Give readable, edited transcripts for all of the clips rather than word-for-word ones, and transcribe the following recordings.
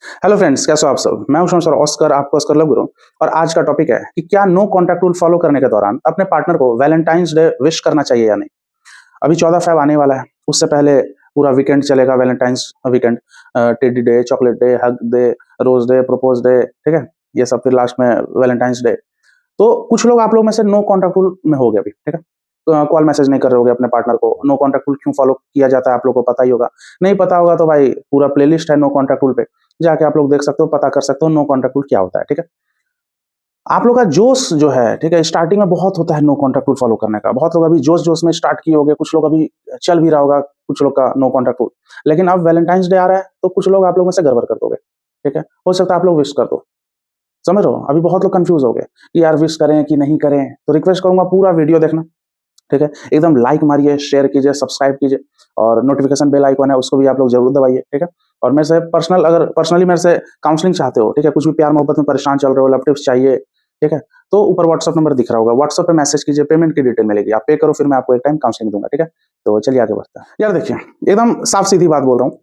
Hello friends, कैसे हो आप सब। मैं हूं सर ऑस्कर, आपको ऑस्कर लव गुरु। और आज का टॉपिक है कि क्या नो कॉन्टैक्ट रूल फॉलो करने के दौरान अपने पार्टनर को वैलेंटाइंस डे विश करना चाहिए या नहीं। अभी 14 फेब आने वाला है, उससे पहले पूरा वीकेंड चलेगा, Valentine's weekend. Teddy day, chocolate day, hug day, rose day, propose day, ठीक है, ये सब, फिर लास्ट में वैलेंटाइंस डे। तो कुछ लोग, आप लोग में से नो कॉन्टैक्ट रूल में हो गए अभी, ठीक है, कॉल मैसेज नहीं कर रहे होगे अपने पार्टनर को। नो कॉन्टैक्ट रूल क्यों फॉलो किया जाता है आप लोग को पता ही होगा। नहीं पता होगा तो भाई पूरा प्लेलिस्ट है नो कॉन्टैक्ट रूल पे, जाके आप लोग देख सकते हो, पता कर सकते हो नो कॉन्टैक्ट रूल क्या होता है, ठीक है। आप लोग का जोश जो है, ठीक है, स्टार्टिंग में बहुत होता है नो कॉन्टैक्ट रूल फॉलो करने का। बहुत लोग अभी जोश जोश में स्टार्ट किए होंगे, कुछ लोग अभी चल भी रहा होगा कुछ लोग का नो कॉन्टैक्ट रूल। लेकिन अब वैलेंटाइंस डे आ रहा है तो कुछ लोग आप लोग में से गड़बड़ कर दोगे, ठीक है, हो सकता है आप लोग विश कर दो। समझ रहे हो, अभी बहुत लोग कंफ्यूज हो गए कि यार विश करें कि नहीं करें। तो रिक्वेस्ट करूंगा पूरा वीडियो देखना, ठीक है, एकदम लाइक मारिए, शेयर कीजिए, सब्सक्राइब कीजिए, और नोटिफिकेशन बेल आइकन है उसको भी आप लोग जरूर दबाइए, ठीक है। और मेरे से पर्सनल, अगर पर्सनली मेरे से काउंसलिंग चाहते हो, ठीक है, कुछ भी प्यार मोहब्बत में परेशान चल रहे हो, लव टिप्स चाहिए, ठीक है, तो ऊपर व्हाट्सअप नंबर दिख रहा होगा, व्हाट्सअप पे मैसेज कीजिए, पेमेंट की डिटेल मिलेगी, आप पे करो, फिर मैं आपको एक टाइम काउंसलिंग दूंगा, ठीक है। तो चलिए आगे बढ़ते हैं। यार देखिए, एकदम साफ सीधी बात बोल रहा हूँ।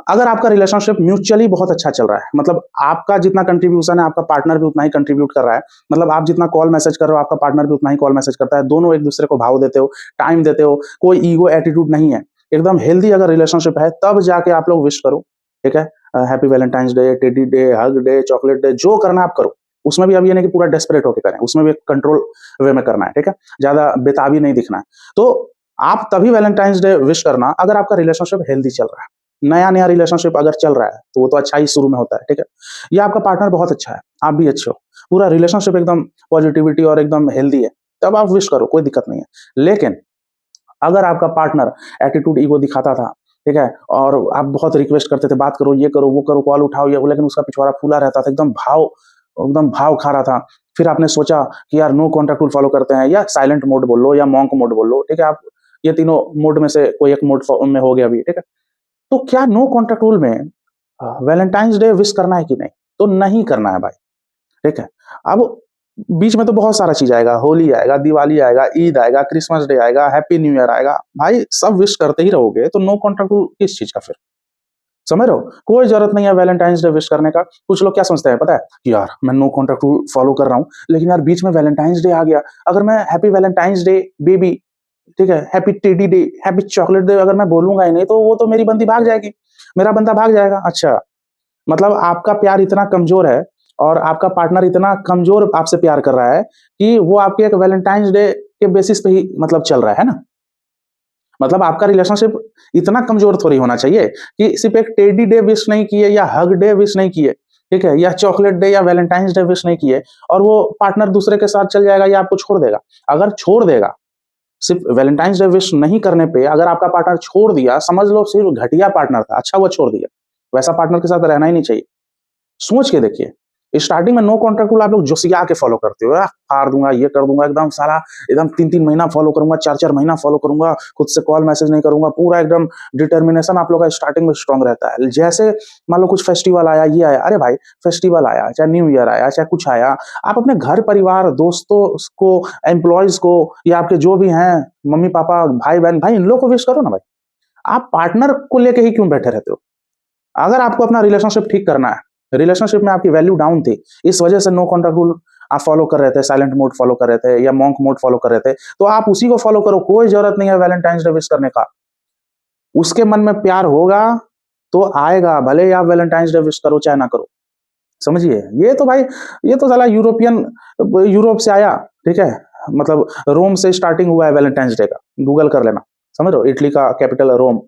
अगर आपका रिलेशनशिप म्यूचुअली बहुत अच्छा चल रहा है, मतलब आपका जितना कंट्रीब्यूशन है आपका पार्टनर भी उतना ही कंट्रीब्यूट कर रहा है, मतलब आप जितना कॉल मैसेज कर रहे हो आपका पार्टनर भी उतना ही कॉल मैसेज करता है, दोनों एक दूसरे को भाव देते हो, टाइम देते हो, कोई ईगो एटीट्यूड नहीं है, एकदम हेल्दी अगर रिलेशनशिप है, तब जाके आप लोग विश करो, ठीक है। Happy Valentine's day, teddy day, hug day, chocolate day, जो करना आप करो। उसमें भी अब ये नहीं कि पूरा डेस्परेट होकर करें, उसमें भी कंट्रोल वे में करना है, ठीक है, ज्यादा बेताबी नहीं दिखना है। तो आप तभी वैलेंटाइंस डे विश करना अगर आपका रिलेशनशिप हेल्दी चल रहा है। नया नया रिलेशनशिप अगर चल रहा है तो वो तो अच्छा ही शुरू में होता है, ठीक है। या आपका पार्टनर बहुत अच्छा है, आप भी अच्छे हो, पूरा रिलेशनशिप एकदम पॉजिटिविटी और एकदम हेल्दी है, तब आप विश करो, कोई दिक्कत नहीं है। लेकिन अगर आपका पार्टनर एटीट्यूड ईगो दिखाता था, ठीक है, और आप बहुत रिक्वेस्ट करते थे, बात करो, ये करो, वो करो, कॉल उठाओ, ये, लेकिन उसका पिछवाड़ा फूला रहता था, एकदम भाव खा रहा था। फिर आपने सोचा कि यार नो कॉन्टैक्ट रूल फॉलो करते हैं, या साइलेंट मोड बोल लो, या मॉन्क मोड बोल लो, ठीक है, आप ये तीनों मोड में से कोई एक मोड में हो गया अभी, ठीक है। तो क्या नो कॉन्टैक्ट रूल में वैलेंटाइंस डे विश करना है कि नहीं? तो नहीं करना है भाई, ठीक है। अब बीच में तो बहुत सारा चीज आएगा, होली आएगा, दिवाली आएगा, ईद आएगा, क्रिसमस डे आएगा, हैप्पी न्यू ईयर आएगा, भाई सब विश करते ही रहोगे तो नो कॉन्टैक्ट रूल किस चीज का फिर। समझ रहे हो, कोई जरूरत नहीं है वैलेंटाइंस डे विश करने का। कुछ लोग क्या समझते हैं पता है कि यार मैं नो कॉन्टैक्ट रूल फॉलो कर रहा हूँ, लेकिन यार बीच में वैलेंटाइंस डे आ गया, अगर मैं हैप्पी वैलेंटाइंस डे बेबी, ठीक है, happy teddy day, happy chocolate day अगर मैं बोलूंगा ही नहीं तो वो तो मेरी बंदी भाग जाएगी, मेरा बंदा भाग जाएगा। अच्छा, मतलब आपका प्यार इतना कमजोर है, और आपका पार्टनर इतना कमजोर आपसे प्यार कर रहा है कि वो आपके एक वैलेंटाइंस डे के बेसिस पे ही मतलब चल रहा है ना। मतलब आपका रिलेशनशिप इतना कमजोर थोड़ी होना चाहिए कि सिर्फ एक टेडी डे विश नहीं किए, या हग डे विश नहीं किए, ठीक है, या चॉकलेट डे या वैलेंटाइंस डे विश नहीं किए, और वो पार्टनर दूसरे के साथ चल जाएगा या आपको छोड़ देगा। अगर छोड़ देगा, सिर्फ वैलेंटाइंस डे विश नहीं करने पे अगर आपका पार्टनर छोड़ दिया, समझ लो सिर्फ घटिया पार्टनर था, अच्छा वो छोड़ दिया, वैसा पार्टनर के साथ रहना ही नहीं चाहिए। सोच के देखिए, स्टार्टिंग में नो कॉन्टैक्ट रूल आप लोग जोशिया के फॉलो करते हो, फाड़ दूंगा, ये कर दूंगा, एकदम सारा एकदम 3-3 महीना फॉलो करूंगा, 4-4 महीना फॉलो करूंगा, खुद से कॉल मैसेज नहीं करूंगा, पूरा एकदम डिटर्मिनेशन आप लोग का स्टार्टिंग में स्ट्रांग रहता है। जैसे मान लो कुछ फेस्टिवल आया, ये आया, अरे भाई फेस्टिवल आया, चाहे न्यू ईयर आया, चाहे कुछ आया, आप अपने घर परिवार, दोस्तों को, एम्प्लॉयज को, या आपके जो भी हैं, मम्मी पापा, भाई बहन, भाई इन लोग को विश करो ना भाई। आप पार्टनर को लेके ही क्यों बैठे रहते हो? अगर आपको अपना रिलेशनशिप ठीक करना है, रिलेशनशिप में आपकी वैल्यू डाउन थी, इस वजह से नो कॉन्टैक्ट रूल आप फॉलो कर रहे थे, साइलेंट मोड फॉलो कर रहे थे, या मॉन्क मोड फॉलो कर रहे थे, तो आप उसी को फॉलो करो, कोई जरूरत नहीं है वैलेंटाइंस डे विश करने का। उसके मन में प्यार होगा तो आएगा, भले ही आप वैलेंटाइंस डे विश करो चाहे ना करो। समझिए, ये तो भाई, ये तो साला यूरोप से आया, ठीक है, मतलब रोम से स्टार्टिंग हुआ है वैलेंटाइंस डे का, गूगल कर लेना। समझ रहे हो, इटली का कैपिटल है रोम,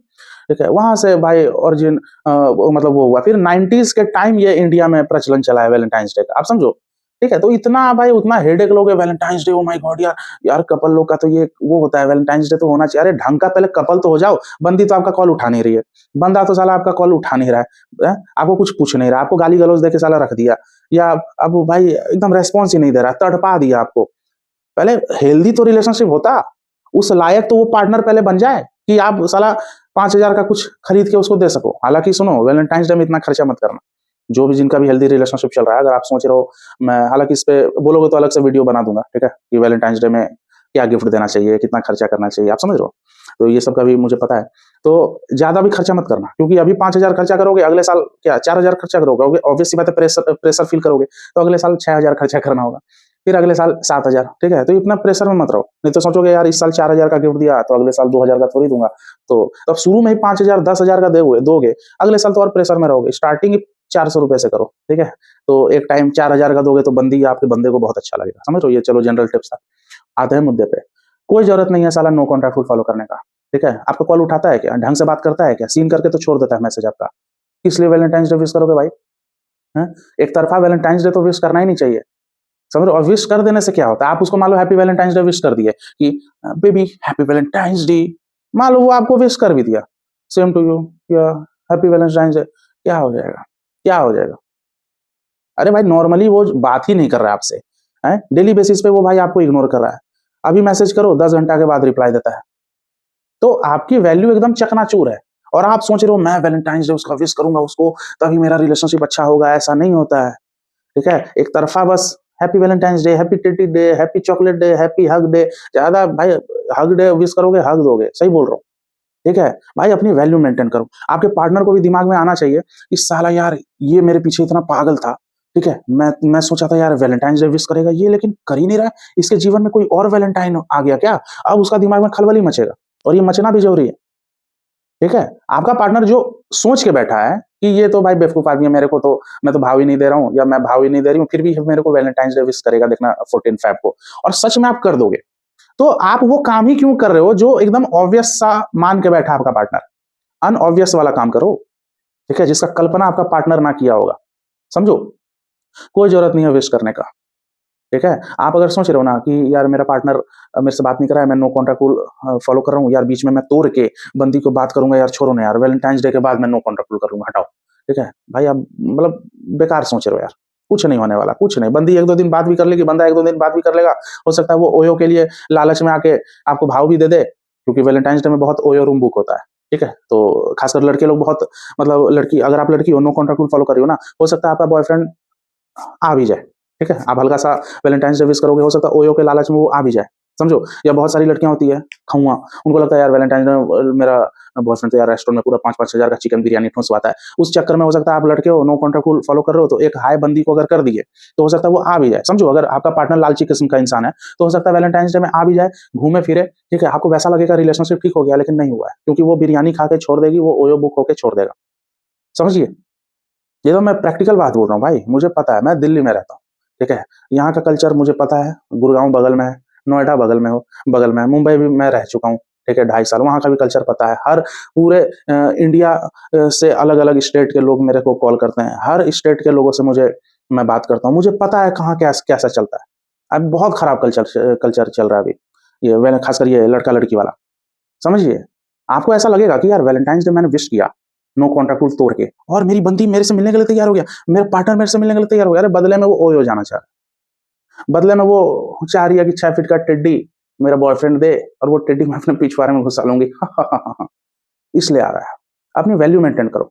ठीक है, वहां से भाई ओरिजिन, मतलब वो हुआ, फिर 90s के टाइम ये इंडिया में प्रचलन चला है वैलेंटाइंस डे का, आप समझो, ठीक है। तो इतना भाई उतना हेडेक लोगे Valentine's day, oh my God यार, यार कपल लोग का तो ये वो होता है, वैलेंटाइंस डे तो होना चाहिए। अरे ढंग का पहले कपल तो हो जाओ, बंदी तो आपका कॉल उठा नहीं रही है, बंदा तो साला आपका कॉल उठा नहीं रहा है, आपको कुछ पूछ नहीं रहा, आपको गाली गलौज देके साला रख दिया, या अब भाई एकदम रेस्पॉन्स ही नहीं दे रहा, तड़पा दिया आपको। पहले हेल्दी तो रिलेशनशिप होता, उस लायक तो वो पार्टनर पहले बन जाए कि आप साला 5,000 का कुछ खरीद के उसको दे सको। हालांकि सुनो, वैलेंटाइंस डे में इतना खर्चा मत करना, जो भी जिनका भी हेल्दी रिलेशनशिप चल रहा है, अगर आप सोच रहे हो, मैं हालांकि इस पे बोलोगे तो अलग से वीडियो बना दूंगा, ठीक है, कि वैलेंटाइंस डे में क्या गिफ्ट देना चाहिए, कितना खर्चा करना चाहिए, आप समझ रहे हो? तो ये सब का भी मुझे पता है। तो ज़्यादा भी खर्चा मत करना, क्योंकि अभी 5,000 खर्चा करोगे, अगले साल क्या 4,000 खर्चा करोगे, ऑब्वियस सी बात है, प्रेशर प्रेशर फ़ील करोगे, तो अगले साल 6,000 खर्चा करना होगा, फिर अगले साल 7,000, ठीक है? तो इतना प्रेशर में मत रहो, नहीं तो सोचोगे यार इस साल 4,000 का गिफ्ट दिया, तो अगले साल 2,000 का थोड़ी दूँगा। तो तब शुरू में ही 5,000 10,000 का दोगे, अगले साल तो और प्रेशर में रहोगे, स्टार्टिंग ही ₹400 से करो, ठीक है? तो एक टाइम 4,000 का दोगे तो बंदी या आपके बंदे को बहुत अच्छा लगेगा, समझ रहे हो? ये चलो जनरल टिप्स था। आते हैं मुद्दे पे। कोई ज़रूरत नहीं है साला नो कॉन्टैक्ट रूल फ़ॉलो करने का, ठीक है? आपका कॉल उठाता है क्या? ढंग से बात करता है क्या? सीन करके तो छोड़ देता है मैसेज आपका। किस लिए वैलेंटाइन्स डे विश करोगे भाई? हैं? एक तरफ़ा वैलेंटाइन्स डे तो विश करना ही नहीं चाहिए, समझ रहे हो? और विश कर देने से क्या होता है? आप उसको मान लो हैप्पी वैलेंटाइन्स डे विश कर दिए कि बेबी हैप्पी वैलेंटाइन्स डे, मान लो वो आपको विश कर भी दिया, सेम टू यू या हैप्पी वैलेंटाइन्स डे, क्या हो जाएगा? क्या हो जाएगा? अरे भाई नॉर्मली वो बात ही नहीं कर रहा है आपसे, हैं? डेली बेसिस पे वो भाई आपको इग्नोर कर रहा है। अभी मैसेज करो 10 घंटा के बाद रिप्लाई देता है। तो आपकी वैल्यू एकदम चकनाचूर है और आप सोच रहे हो मैं वैलेंटाइन्स डे उसका विश करूँगा उसको, तभी मेरा रिलेशनशिप अच्छा होगा, ऐसा नहीं होता है, ठीक है? एक तरफ़ा बस happy Valentine's day, happy teddy day, happy chocolate day, happy hug day, ज़्यादा भाई हग डे विश करोगे, हग दोगे, सही बोल रहा हूँ, ठीक है? भाई अपनी वैल्यू मेंटेन करो। आपके पार्टनर को भी दिमाग में आना चाहिए कि साला यार ये मेरे पीछे इतना पागल था, ठीक है? मैं सोचा था यार वैलेंटाइन्स डे विश करेगा ये, लेकिन कर ही नहीं रहा है। इसके जीवन में कोई और वैलेंटाइन आ गया क्या? अब उसका दिमाग में खलबली मचेगा और ये मचना भी ज़रूरी है, ठीक है? आपका पार्टनर जो सोच के बैठा है कि ये तो भाई बेवकूफ़ आदमी है, मेरे को तो मैं तो भाव ही नहीं दे रहा हूँ या मैं भाव ही नहीं दे रही हूँ, फिर भी मेरे को वैलेंटाइन्स डे विश करेगा देखना 14 फ़ेब को, और सच में आप कर दोगे। तो आप वो काम ही क्यों कर रहे हो जो एकदम ऑब्वियस सा मान के बैठा है आपका पार्टनर? अनऑब्वियस वाला काम करो, ठीक है? जिसका कल्पना आपका पार्टनर ना किया होगा, समझो? कोई ज़रूरत नहीं है विश करने का, ठीक है? आप अगर सोच रहे हो ना कि यार मेरा पार्टनर मेरे से बात नहीं कर रहा है, मैं नो कॉन्टैक्ट रूल फ़ॉलो कर रहा हूँ, यार बीच में मैं तोड़ के बंदी को बात करूँगा, यार छोड़ो ना यार, वैलेंटाइन्स डे के बाद मैं नो कॉन्टैक्ट रूल कर लूँगा, हटाओ, ठीक है? भाई आप मतलब बेकार सोच रहे हो यार, कुछ नहीं होने वाला, कुछ नहीं। बंदी 1-2 दिन बात भी कर लेगी, बंदा 1-2 दिन बात भी कर लेगा, हो सकता है वो ओयो के लिए लालच में आके आपको भाव भी दे दे, क्योंकि वैलेंटाइन्स डे में बहुत ओयो रूम बुक होता है, ठीक है? तो खासकर लड़के लोग बहुत, मतलब लड़की, अगर आप लड़की हो नो कॉन्टैक्ट रूल फ़ॉलो कर रही हो ना, हो सकता है आपका बॉयफ्रेंड आ भी जाए, ठीक है? आप हल्का-सा वैलेंटाइन्स डे विश करोगे, हो सकता है ओयो के लालच में वो आ भी जाए, समझो? या बहुत सारी लड़कियाँ होती है खौंआ, उनको लगता है यार वैलेंटाइन्स डे में मेरा बॉयफ्रेंड तो यार रेस्टोरेंट में पूरा 5-5 हज़ार का चिकन बिरयानी ठुसवाता है। उस चक्कर में हो सकता है आप लड़के हो, नो कॉन्टैक्ट रूल फॉलो कर रहे हो, तो एक हाय बंदी को अगर कर दिए, तो हो सकता है वो आ भी जाए। समझो, अगर आपका पार्टनर लालची किस्म का इंसान है, तो हो सकता है वैलेंटाइन्स डे में आ भी जाए, घूमे-फिरे, ठीक है? आपको वैसा लगेगा रिलेशनशिप ठीक हो गया, लेकिन नहीं हुआ है, क्योंकि वो बिरयानी खा के छोड़ देगी, वो ओयो बुक होके छोड़ देगा। समझिए? ये तो मैं प्रैक्टिकल बात बोल रहा हूँ भाई, मुझे पता है, मैं दिल्ली में रहता हूँ, ठीक है? यहाँ का कल्चर मुझे पता है, गुड़गाँव बगल में है, नोएडा बगल में है, मुंबई भी मैं रह चुका हूँ, ठीक है, 2.5 साल, वहाँ का भी कल्चर पता है। हर पूरे इंडिया से अलग-अलग स्टेट के लोग मेरे को कॉल करते हैं, हर स्टेट के लोगों से मैं बात करता हूँ, मुझे पता है कहाँ कैसा चलता है। अब बहुत खराब कल्चर चल रहा है अभी, ये मैंने खासकर ये लड़का-लड़की वाला, समझिए? आपको ऐसा लगेगा कि यार वैलेंटाइन्स डे मैंने विश किया, नो कॉन्टैक्ट रूल तोड़ के, और मेरी बंदी मेरे से मिलने के लिए तैयार हो गया, मेरा पार्टनर मेरे से मिलने के लिए तैयार हो गया। अरे बदले में वो ओयो जाना चाह रहा है। बदले में वो चाह रही है कि 6 फीट का टेड्डी मेरा बॉयफ्रेंड दे, और वो टेड्डी मैं अपने पिछवाड़े में घुसा लूँगी। इसलिए आ रहा है। अपनी वैल्यू मेंटेन करो।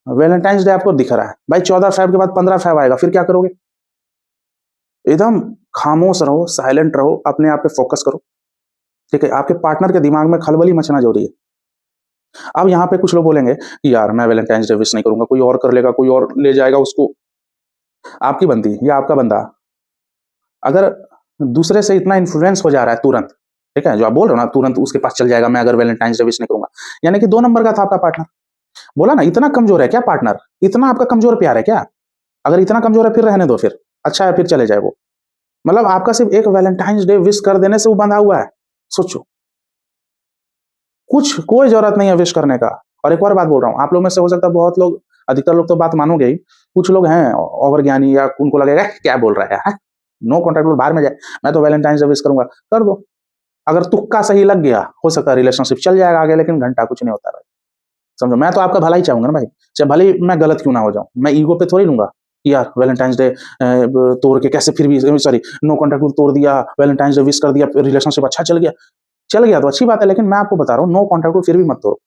वैलेंटाइन्स डे आपको दिख रहा है। भाई 14 फ़ेब के बाद 15 फ़ेब आएगा, फिर क्या करोगे? एकदम खामोश रहो, साइलेंट रहो, अपने आप पे फ़ोकस करो, ठीक है? आपके पार्टनर के दिमाग में खलबली मचना ज़रूरी है। अब यहाँ पे कुछ लोग बोलेंगे कि यार मैं वैलेंटाइन्स डे विश नहीं करूँगा, कोई और कर लेगा, कोई और ले जाएगा उसको। आपकी बंदी या आपका बंदा अगर दूसरे से इतना इन्फ्लुएंस हो जा रहा है तुरंत, ठीक है? जो आप बोल रहे हो ना, तुरंत उसके पास चल जाएगा मैं अगर वैलेंटाइन्स डे विश नहीं करूँगा। यानी कि 2 नंबर का था आपका पार्टनर। बोला ना, इतना कमज़ोर है क्या पार्टनर? इतना आपका कमज़ोर प्यार है क्या? अगर इतना कमज़ोर है फिर रहने दो फिर। अच्छा है, फिर चले जाए वो। मतलब आपका सिर्फ़ एक वैलेंटाइन्स डे विश कर देने से वो बंधा हुआ है। सोचो। कुछ कोई ज़रूरत नहीं है विश करने का। और एक और बात बोल रहा हूँ, आप लोग में से हो सकता है बहुत लोग, अधिकतर लोग तो बात मानोगे ही, कुछ लोग हैं ओवर ज्ञानी, या उनको लगेगा क्या बोल रहा है यार, नो कॉन्टैक्ट रूल बाहर में जाए, मैं तो वैलेंटाइन्स डे विश करूँगा, कर दो। अगर तुक्का सही लग गया, हो सकता है रिलेशनशिप चल जाएगा आगे, लेकिन घंटा कुछ नहीं होता भाई। समझो, मैं तो आपका भला ही चाहूँगा ना भाई, चाहे भले ही मैं गलत क्यों ना हो जाऊँ। मैं ईगो पे थोड़ी लूँगा कि यार वैलेंटाइन्स डे ब तोड़ के कैसे फिर भी सॉरी नो कॉन्टैक्ट रूल तोड़ दिया, वैलेंटाइन्स डे विश कर दिया, रिलेशनशिप अच्छा चल गया। चल गया तो अच्छी बात है, लेकिन मैं आपको बता रहा हूँ नो कॉन्टैक्ट रूल फिर भी मत तोड़ो।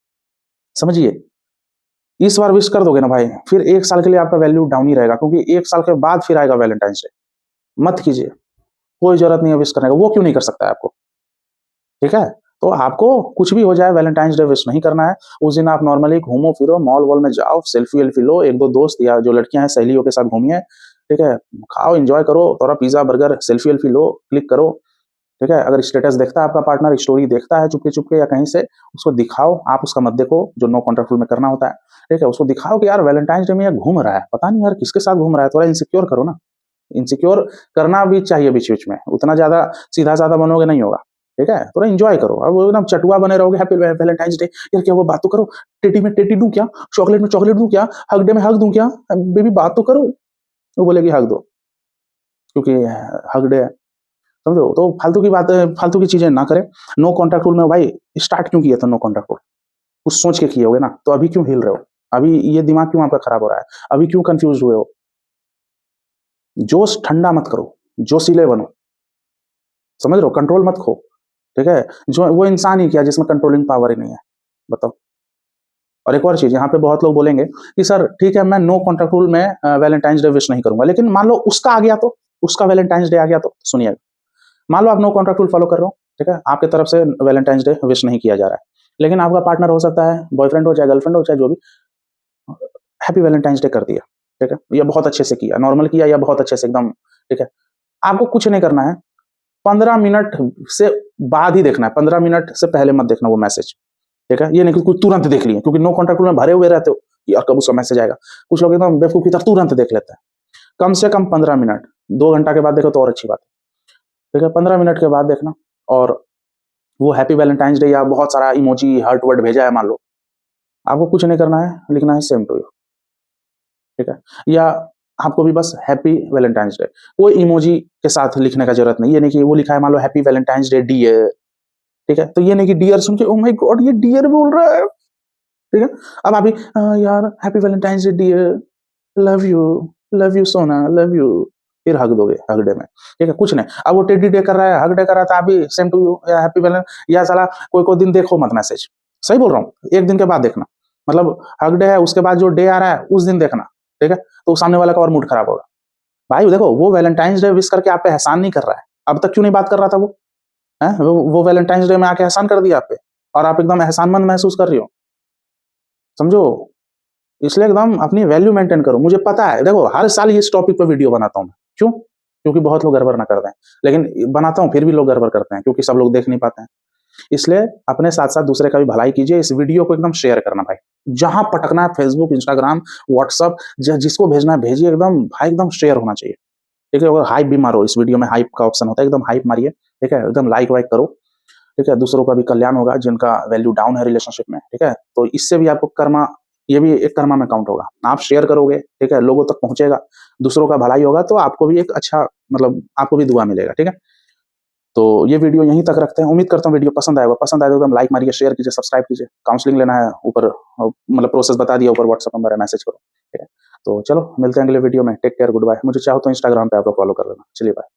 समझिए? इस बार विश कर दोगे ना भाई, फिर 1 साल के लिए आपका वैल्यू डाउन ही रहेगा, क्योंकि 1 साल के बाद फिर आएगा वैलेंटाइन्स डे। मत कीजिए, कोई ज़रूरत नहीं है विश करने का, वो क्यों नहीं कर सकता है आपको? ठीक है? तो आपको कुछ भी हो जाए वैलेंटाइन्स डे विश नहीं करना है। उस दिन आप नॉर्मली घूमो-फिरो, मॉल-वॉल में जाओ, सेल्फी-वेल्फी लो, 1-2 दोस्त या जो लड़कियाँ हैं सहेलियों के साथ घूमिए, ठीक है? खाओ, एन्जॉय करो, थोड़ा पिज़्ज़ा, बर्गर, सेल्फी-वेल्फी लो, क्लिक करो, ठीक है? अगर स्टेटस देखता है आपका पार्टनर, स्टोरी देखता है चुपके-चुपके या कहीं से, उसको दिखाओ, आप उसका मत देखो, जो नो कॉन्टैक्ट रूल में करना होता है, ठीक है? उसको दिखाओ कि यार वैलेंटाइन्स डे में ये घूम रहा है, पता नहीं यार किसके साथ घूम रहा है, थोड़ा इनसिक्योर करो ना। इनसिक्योर करना भी चाहिए बीच-बीच में, उतना ज़्यादा सीधा-साधा बनोगे नहीं होगा, ठीक है? थोड़ा एन्जॉय करो, अब वो एकदम चटुआ बने रहोगे, हैप्पी वैलेंटाइन्स डे, यार क्या हुआ बात तो करो, टेडी में टेडी दूँ क्या? चॉकलेट में चॉकलेट दूँ क्या? हग डे में हग दूँ क्या? बेबी बात तो करो। वो बोलेगी हग दो, क्योंकि हग डे है, समझो? तो फालतू की चीज़ें ना करें। नो कॉन्टैक्ट रूल में भाई स्टार्ट क्यों किए थे नो कॉन्टैक्ट रूल? कुछ सोच के किए होगे ना, तो अभी क्यों हिल रहे हो? अभी ये दिमाग क्यों आपका खराब हो रहा है? अभी क्यों कन्फ्यूज़्ड हुए हो? जोश ठंडा मत करो, जोशीले बनो, समझ रहे हो? कंट्रोल मत खो, ठीक है? जो वो इंसान ही क्या जिसमें कंट्रोलिंग पावर ही नहीं है, बताओ? और एक और चीज़ यहाँ पे बहुत लोग बोलेंगे कि सर ठीक है मैं नो कॉन्टैक्ट रूल में वैलेंटाइन्स डे विश नहीं करूँगा, लेकिन मान लो उसका आ गया तो? उसका वैलेंटाइन्स डे आ गया तो? सुनिए, मान लो आप नो कॉन्टैक्ट रूल फॉलो कर रहे हो, ठीक है? आपकी तरफ से वैलेंटाइन्स डे विश नहीं किया जा रहा है, लेकिन आपका पार्टनर हो सकता है, बॉयफ्रेंड हो चाहे गर्लफ्रेंड हो चाहे जो भी, हैप्पी वैलेंटाइन्स डे कर दिया, ठीक है? या बहुत अच्छे से किया, नॉर्मल किया या बहुत अच्छे से एकदम, ठीक है? आपको कुछ नहीं करना है, 15 मिनट से बाद ही देखना है, 15 मिनट से पहले मत देखना वो मैसेज, ठीक है? ये नहीं कि कुछ तुरंत देख लिए, क्योंकि नो कॉन्टैक्ट रूल में भरे हुए रहते हो, यार कब उसका मैसेज आएगा? कुछ लोग एकदम बेवकूफ़ की तरह तुरंत देख लेते हैं। कम से कम 15 मिनट, 2 घंटा के बाद देखो तो और अच्छी बात है, ठीक है? 15 मिनट के बाद देखना, और वो हैप्पी वैलेंटाइन्स डे या बहुत सारा इमोजी, हार्ट वर्ड भेजा है मान लो, आपको कुछ नहीं करना है, लिखना है सेम टू यू, ठीक है? या आपको भी बस हैप्पी वैलेंटाइन्स डे, कोई इमोजी के साथ लिखने का ज़रूरत नहीं है, ये नहीं कि वो लिखा है मान लो हैप्पी वैलेंटाइन्स डे डियर, ठीक है? तो ये नहीं कि डियर सुन के ओह माय गॉड ये डियर बोल रहा है, ठीक है? अब आप भी यार happy Valentine's day dear, love you सोना, लव यू, फिर हग दोगे हग डे में, ठीक है? कुछ नहीं, अब वो टेडी डे कर रहा है, हग डे कर रहा है, तो आप भी सेम टू यू या हैप्पी वैलेंट, या साला कोई-कोई दिन देखो मत मैसेज, सही बोल रहा हूँ, 1 दिन के बाद देखना, मतलब हग डे है उसके बाद जो डे आ रहा है उस दिन देखना, ठीक है? तो सामने वाला का और मूड खराब होगा। भाई देखो वो वैलेंटाइन्स डे विश करके आप पे एहसान नहीं कर रहा है, अब तक क्यों नहीं बात कर रहा था वो? हैं? वो वैलेंटाइन्स डे में आके एहसान कर दिया आप पे, और आप एकदम एहसानमंद महसूस कर रही हो, समझो? इसलिए एकदम अपनी वैल्यू मेंटेन करो। मुझे पता है, देखो हर साल इस टॉपिक पे वीडियो बनाता हूँ मैं। क्यों? क्योंकि बहुत लोग गड़बड़ ना कर दें। लेकिन बनाता हूँ फिर भी लोग गड़बड़ करते हैं, क्योंकि सब लोग देख नहीं पाते हैं। इसलिए अपने साथ-साथ दूसरे का भी भलाई कीजिए। इस वीडियो को एकदम शेयर करना भाई। जहाँ पटकना है फेसबुक, इंस्टाग्राम, व्हाट्सएप, ज जिसको भेजना है भेजिए, एकदम भाई एकदम शेयर होना चाहिए। ठीक है? और हाइप भी मारो, इस वीडियो में हाइप का ऑप्शन होता है, एकदम हाइप मारिए, ठीक है? एकदम लाइक-वाइक करो, ठीक है? दूसरों का भी कल्याण होगा जिनका वैल्यू डाउन है रिलेशनशिप में, ठीक है? तो इससे भी आपको कर्मा, ये भी एक कर्मा में काउंट होगा। आप शेयर करोगे, ठीक है? लोगों तक पहुँचेगा, दूसरों का भलाई होगा, तो आपको भी एक अच्छा, मतलब आपको भी दुआ मिलेगा, ठीक है? तो ये वीडियो यहीं तक रखते हैं। उम्मीद करता हूँ वीडियो पसंद आएगा। पसंद आए तो एकदम लाइक मारिए, शेयर कीजिए, सब्सक्राइब कीजिए। काउंसलिंग लेना है ऊपर, मतलब प्रोसेस बता दिया, ऊपर व्हाट्सएप नंबर है, मैसेज करो, ठीक है? तो चलो मिलते हैं अगले वीडियो में। Take care, goodbye. मुझे चाहो तो इंस्टाग्राम पे आपको फॉलो कर लेना। चलिए बाय।